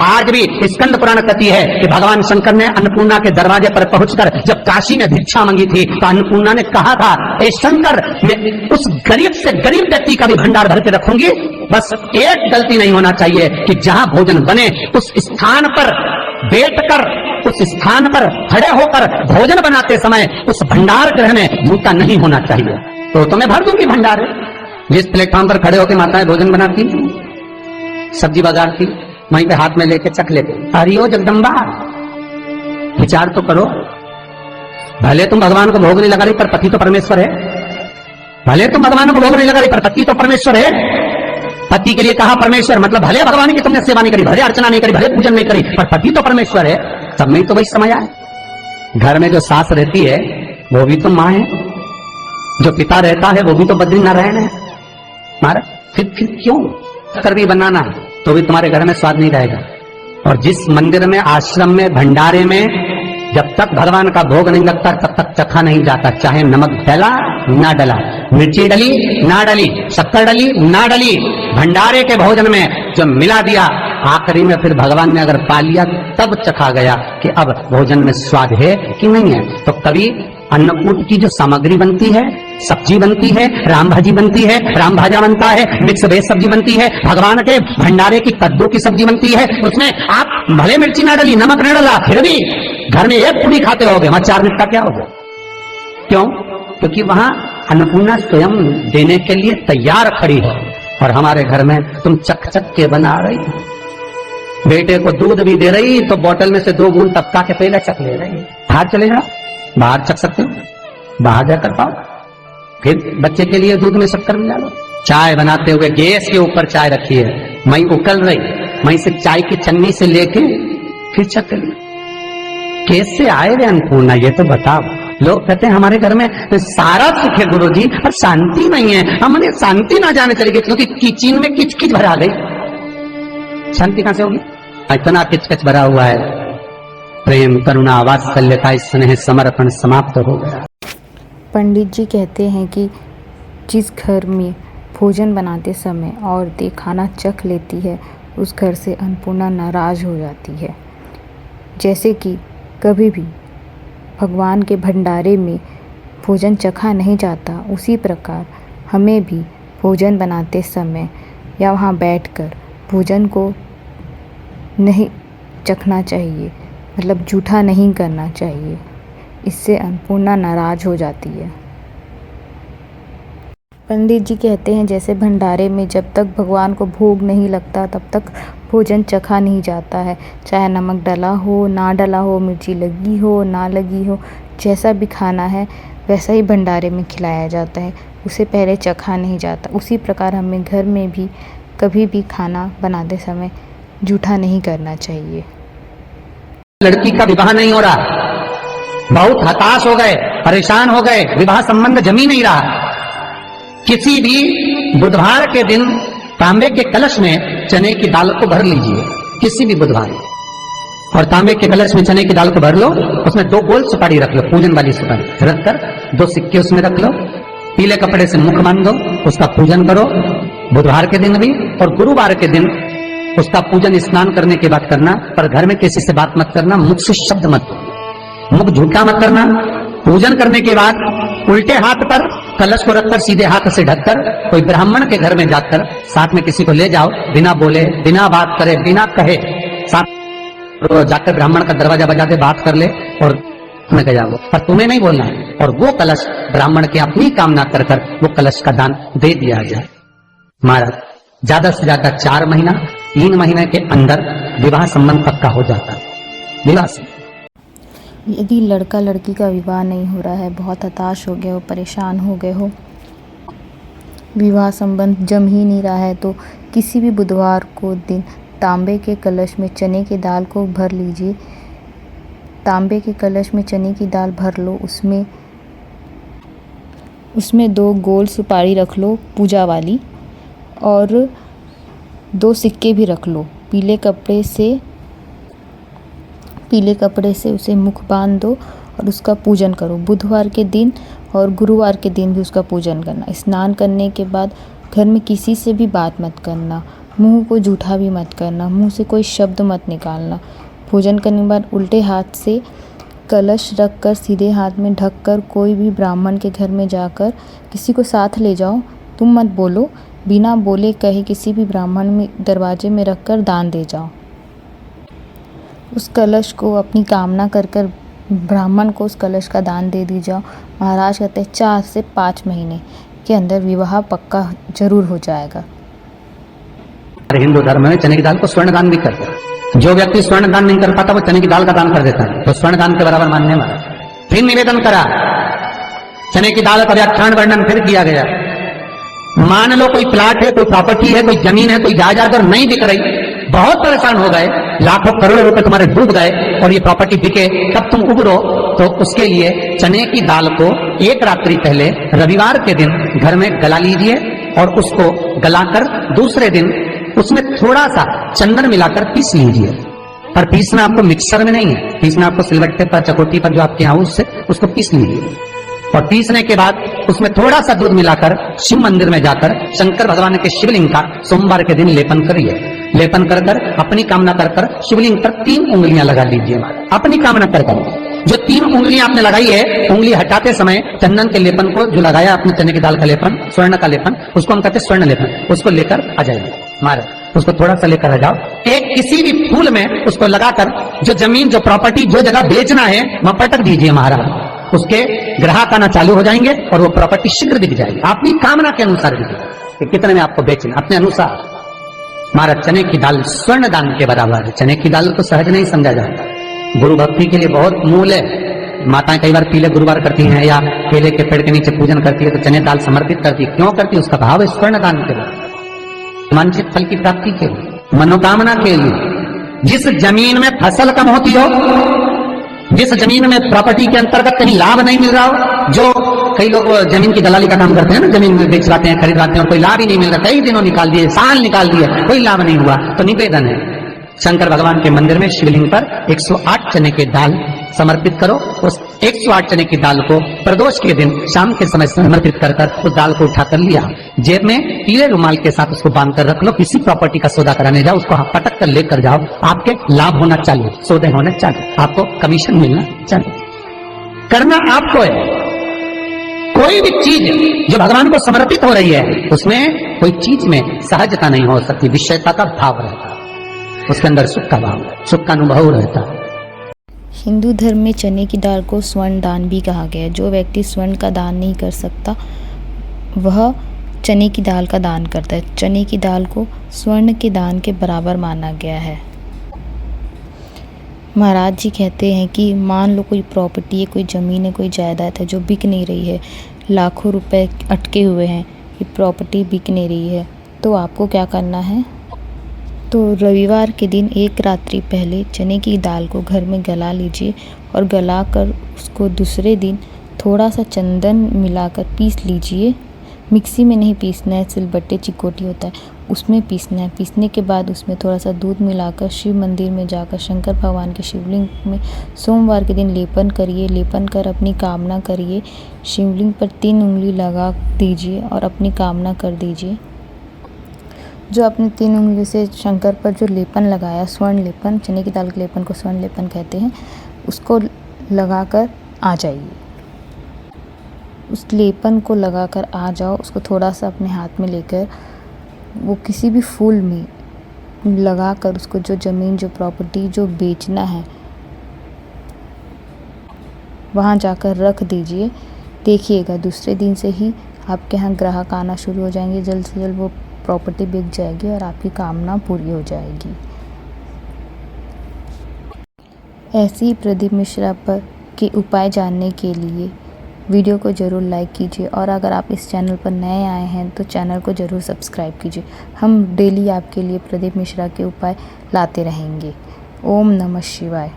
आज भी स्कंद पुराण कहती है कि भगवान शंकर ने अन्नपूर्णा के दरवाजे पर पहुंचकर जब काशी में भिक्षा मांगी थी तो अन्नपूर्णा ने कहा था, ए शंकर, मैं उस गरीब से गरीब व्यक्ति का भी भंडार भर के रखूंगी, बस एक गलती नहीं होना चाहिए कि जहां भोजन बने उस स्थान पर बैठकर, उस स्थान पर खड़े होकर भोजन बनाते समय उस भंडार गृह में जूता नहीं होना चाहिए। तो मैं भर दूंगी भंडार। जिस प्लेटफॉर्म पर खड़े होकर माताएं भोजन बनाती, सब्जी बगाड़ती, वहीं पे हाथ में लेके चख लेते, हरिओ जगदम्बा, विचार तो करो। भले तुम भगवान को भोग नहीं लगा रही पर पति तो परमेश्वर है। भले तुम भगवान को भोग नहीं लगा रही पर पति तो परमेश्वर है। पति के लिए कहा परमेश्वर, मतलब भले भगवान की तुमने सेवा नहीं करी, भले अर्चना नहीं करी, भले पूजन नहीं करी, पर पति तो परमेश्वर है। सब में तो वही समय आए। घर में जो सास रहती है वो भी तो माँ है, जो पिता रहता है वो भी तो बद्रीनारायण है। मारा फिर क्यों कर भी बनाना है तो भी तुम्हारे घर में स्वाद नहीं रहेगा। और जिस मंदिर में, आश्रम में, भंडारे में जब तक भगवान का भोग नहीं लगता तब तक चखा नहीं जाता, चाहे नमक डला ना डला, मिर्ची डली ना डली, शक्कर डली ना डली, भंडारे के भोजन में जो मिला दिया आखिरी में फिर भगवान ने अगर पा लिया तब चखा गया कि अब भोजन में स्वाद है कि नहीं है। तो कभी अन्नकूट की जो सामग्री बनती है, सब्जी बनती है, राम भाजी बनती है, राम भाजा बनता है, मिक्स वेज सब्जी बनती है, भगवान के भंडारे की कद्दू की सब्जी बनती है, उसमें आप भले मिर्ची ना डली, नमक न डला, फिर भी घर में एक पूरी खाते होगे, वहां 4 मिनट का क्या होगा? क्यों? क्योंकि वहां अन्नपूर्णा स्वयं देने के लिए तैयार खड़ी है। और हमारे घर में तुम चक चक के बना रही, बेटे को दूध भी दे रही तो बोतल में से 2 बूंद टपका के पहले चक ले रही। बाहर चले जाओ, बाहर चख सकते हो, बाहर जाकर पाओ, फिर बच्चे के लिए दूध में शक्कर मिला लो। चाय बनाते हुए गैस के ऊपर चाय रखी है, मई उकल रही, मई से चाय की चन्नी से लेके फिर चख ली। कैसे आए वे अन्नपूर्णा, ये तो बताओ। लोग कहते हैं हमारे घर में सारा सुख है गुरुजी, पर शांति नहीं है। हमने शांति ना जाने चली गई क्योंकि किचन में किच किच भरा गई। शांति कहां से होगी? इतना किच किच भरा हुआ है। प्रेम, करुणा, वात्सल्यता, स्नेह, समर्पण समाप्त हो गया। पंडित जी कहते हैं कि जिस घर में भोजन बनाते समय औरतें खाना चख लेती है उस घर से अन्नपूर्णा नाराज हो जाती है। जैसे कि कभी भी भगवान के भंडारे में भोजन चखा नहीं जाता, उसी प्रकार हमें भी भोजन बनाते समय या वहाँ बैठकर भोजन को नहीं चखना चाहिए, मतलब जूठा नहीं करना चाहिए। इससे अन्नपूर्णा नाराज हो जाती है। पंडित जी कहते हैं जैसे भंडारे में जब तक भगवान को भोग नहीं लगता तब तक भोजन चखा नहीं जाता है, चाहे नमक डला हो ना डला हो, मिर्ची लगी हो ना लगी हो, जैसा भी खाना है वैसा ही भंडारे में खिलाया जाता है, उसे पहले चखा नहीं जाता। उसी प्रकार हमें घर में भी कभी भी खाना बनाते समय जूठा नहीं करना चाहिए। लड़की का विवाह नहीं हो रहा, बहुत हताश हो गए, परेशान हो गए, विवाह संबंध जमी नहीं रहा। किसी भी बुधवार के दिन तांबे के कलश में चने की दाल को भर लीजिए, किसी भी बुधवार, और तांबे के कलश में चने की दाल को भर लो, उसमें 2 गोल सुपारी रख लो, पूजन वाली सुपारी रखकर 2 सिक्के उसमें रख लो, पीले कपड़े से मुख बांध दो, उसका पूजन करो बुधवार के दिन भी, और गुरुवार के दिन उसका पूजन स्नान करने के बाद करना। पर घर में किसी से बात मत करना, मुख से शब्द मत, मुख झूठा मत करना। पूजन करने के बाद उल्टे हाथ पर कलश को रखकर सीधे हाथ से ढककर कोई ब्राह्मण के घर में जाकर साथ में किसी को ले जाओ, बिना बोले, बिना बात करे, बिना कहे, साथ जाकर ब्राह्मण का दरवाजा बजा दे, बात कर ले और तुम्हें गया वो, पर तुम्हें नहीं बोलना है। और वो कलश ब्राह्मण की अपनी कामना कर कर वो कलश का दान दे दिया जाए। महाराज ज्यादा से ज्यादा 4 महीना 3 महीने के अंदर विवाह संबंध पक्का हो जाता है। विवाह से यदि लड़का लड़की का विवाह नहीं हो रहा है, बहुत हताश हो गए हो, परेशान हो गए हो, विवाह संबंध जम ही नहीं रहा है, तो किसी भी बुधवार को दिन तांबे के कलश में चने की दाल को भर लीजिए। तांबे के कलश में चने की दाल भर लो, उसमें 2 गोल सुपारी रख लो पूजा वाली, और 2 सिक्के भी रख लो। पीले कपड़े से उसे मुख बांध दो और उसका पूजन करो। बुधवार के दिन और गुरुवार के दिन भी उसका पूजन करना। स्नान करने के बाद घर में किसी से भी बात मत करना, मुंह को जूठा भी मत करना, मुंह से कोई शब्द मत निकालना। भोजन करने के बाद उल्टे हाथ से कलश रखकर सीधे हाथ में ढककर कोई भी ब्राह्मण के घर में जाकर किसी को साथ ले जाओ। तुम मत बोलो, बिना बोले कहे किसी भी ब्राह्मण में दरवाजे में रखकर दान दे जाओ। उस कलश को अपनी कामना कर कर ब्राह्मण को उस कलश का दान दे दी जाओ। महाराज कहते हैं 4 से 5 महीने के अंदर विवाह पक्का जरूर हो जाएगा। हिंदू धर्म में चने की दाल को स्वर्ण दान भी करते हैं। जो व्यक्ति स्वर्ण दान नहीं कर पाता वो चने की दाल का दान कर देता है, तो स्वर्ण दान के बराबर मानने वाला। फिर निवेदन करा, चने की दाल का व्याख्यान वर्णन फिर किया गया। मान लो कोई प्लाट है, कोई प्रॉपर्टी है, कोई जमीन है, कोई जायदाद और नहीं बिक रही, बहुत परेशान हो गए, लाखों करोड़ों रुपए तुम्हारे डूब गए और ये प्रॉपर्टी बिके, तब तुम उबरो, तो उसके लिए चने की दाल को एक रात्रि पहले रविवार के दिन घर में गला लीजिए और उसको गलाकर दूसरे दिन उसमें थोड़ा सा चंदन मिलाकर पीस लीजिए। पर पीसना आपको मिक्सर में नहीं है, पीसना आपको सिलबट्टे पर, चकोटी पर जो आपके यहाँ उससे उसको पीस लीजिए। और पीसने के बाद उसमें थोड़ा सा दूध मिलाकर शिव मंदिर में जाकर शंकर भगवान के शिवलिंग का सोमवार के दिन लेपन करिए। लेपन कर कर अपनी कामना कर कर शिवलिंग पर 3 उंगलियां लगा लीजिए। अपनी कामना कर कर जो 3 उंगलियां आपने लगाई है, उंगली हटाते समय चंदन के लेपन को जो लगाया अपने चने की दाल का लेपन, स्वर्ण का लेपन, उसको हम कहते हैं स्वर्ण लेपन, उसको लेकर आ जाइए। महाराज उसको थोड़ा सा लेकर आ जाओ, एक किसी भी फूल में उसको लगाकर जो जमीन, जो प्रॉपर्टी, जो जगह बेचना है वहां पटक दीजिए। महाराज उसके ग्राहक आना चालू हो जाएंगे और वो प्रॉपर्टी शीघ्र बिक जाएगी, अपनी कामना के अनुसार बिकेगी कि कितने में आपको बेचना, अपने अनुसार। महाराज चने की दाल स्वर्ण दान के बराबर है। चने की दाल को सहज नहीं समझा जाता, गुरु भक्ति के लिए बहुत मूल है। माताएं कई बार पीले गुरुवार करती हैं या केले के पेड़ के नीचे पूजन करती है तो चने दाल समर्पित करती है। क्यों करती है? उसका भाव है स्वर्ण दान के लिए, वांछित फल की प्राप्ति के लिए, मनोकामना के लिए। जिस जमीन में फसल कम होती हो, जिस जमीन में प्रॉपर्टी के अंतर्गत कहीं लाभ नहीं मिल रहा हो, जो कई लोग जमीन की दलाली का काम करते हैं ना, जमीन में बेचवाते हैं, खरीदवाते हैं और कोई लाभ ही नहीं मिल रहा, कई दिनों निकाल दिए, साल निकाल दिए, कोई लाभ नहीं हुआ, तो निवेदन है शंकर भगवान के मंदिर में शिवलिंग पर 108 चने की दाल समर्पित करो। उस 108 चने की दाल को प्रदोष के दिन शाम के समय समर्पित कर कर उस दाल को उठाकर लिया, जेब में पीले रुमाल के साथ उसको बांध कर रख लो। किसी प्रॉपर्टी का सौदा कराने जाओ, उसको पटक कर लेकर जाओ, आपके लाभ होना चाहिए, सौदे होने चाहिए, आपको कमीशन मिलना चाहिए। करना आपको है। कोई भी चीज जो भगवान को समर्पित हो रही है उसमें कोई चीज में सहजता नहीं हो सकती, विषयता का भाव रहता है, उसके अंदर सुख का भाव, सुख का अनुभव रहता है। हिंदू धर्म में चने की दाल को स्वर्ण दान भी कहा गया है। जो व्यक्ति स्वर्ण का दान नहीं कर सकता वह चने की दाल का दान करता है। चने की दाल को स्वर्ण के दान के बराबर माना गया है। महाराज जी कहते हैं कि मान लो कोई प्रॉपर्टी है, कोई ज़मीन है, कोई जायदाद है जो बिक नहीं रही है, लाखों रुपए अटके हुए हैं, ये प्रॉपर्टी बिक नहीं रही है, तो आपको क्या करना है? तो रविवार के दिन एक रात्रि पहले चने की दाल को घर में गला लीजिए और गलाकर उसको दूसरे दिन थोड़ा सा चंदन मिलाकर पीस लीजिए। मिक्सी में नहीं पीसना है, सिलबट्टे चिकोटी होता है उसमें पीसना है। पीसने के बाद उसमें थोड़ा सा दूध मिलाकर शिव मंदिर में जाकर शंकर भगवान के शिवलिंग में सोमवार के दिन लेपन करिए। लेपन कर अपनी कामना करिए। शिवलिंग पर 3 उंगली लगा दीजिए और अपनी कामना कर दीजिए। जो अपने 3 उंगली से शंकर पर जो लेपन लगाया, स्वर्ण लेपन, चने की दाल के लेपन को स्वर्ण लेपन कहते हैं, उसको लगाकर आ जाइए। उस लेपन को लगाकर आ जाओ। उसको थोड़ा सा अपने हाथ में लेकर वो किसी भी फूल में लगाकर उसको जो ज़मीन, जो प्रॉपर्टी जो बेचना है वहाँ जाकर रख दीजिए। देखिएगा दूसरे दिन से ही आपके यहाँ ग्राहक आना शुरू हो जाएंगे। जल्द से जल्द वो प्रॉपर्टी बिक जाएगी और आपकी कामना पूरी हो जाएगी। ऐसे ही प्रदीप मिश्रा पर के उपाय जानने के लिए वीडियो को ज़रूर लाइक कीजिए और अगर आप इस चैनल पर नए आए हैं तो चैनल को ज़रूर सब्सक्राइब कीजिए। हम डेली आपके लिए प्रदीप मिश्रा के उपाय लाते रहेंगे। ओम नमः शिवाय।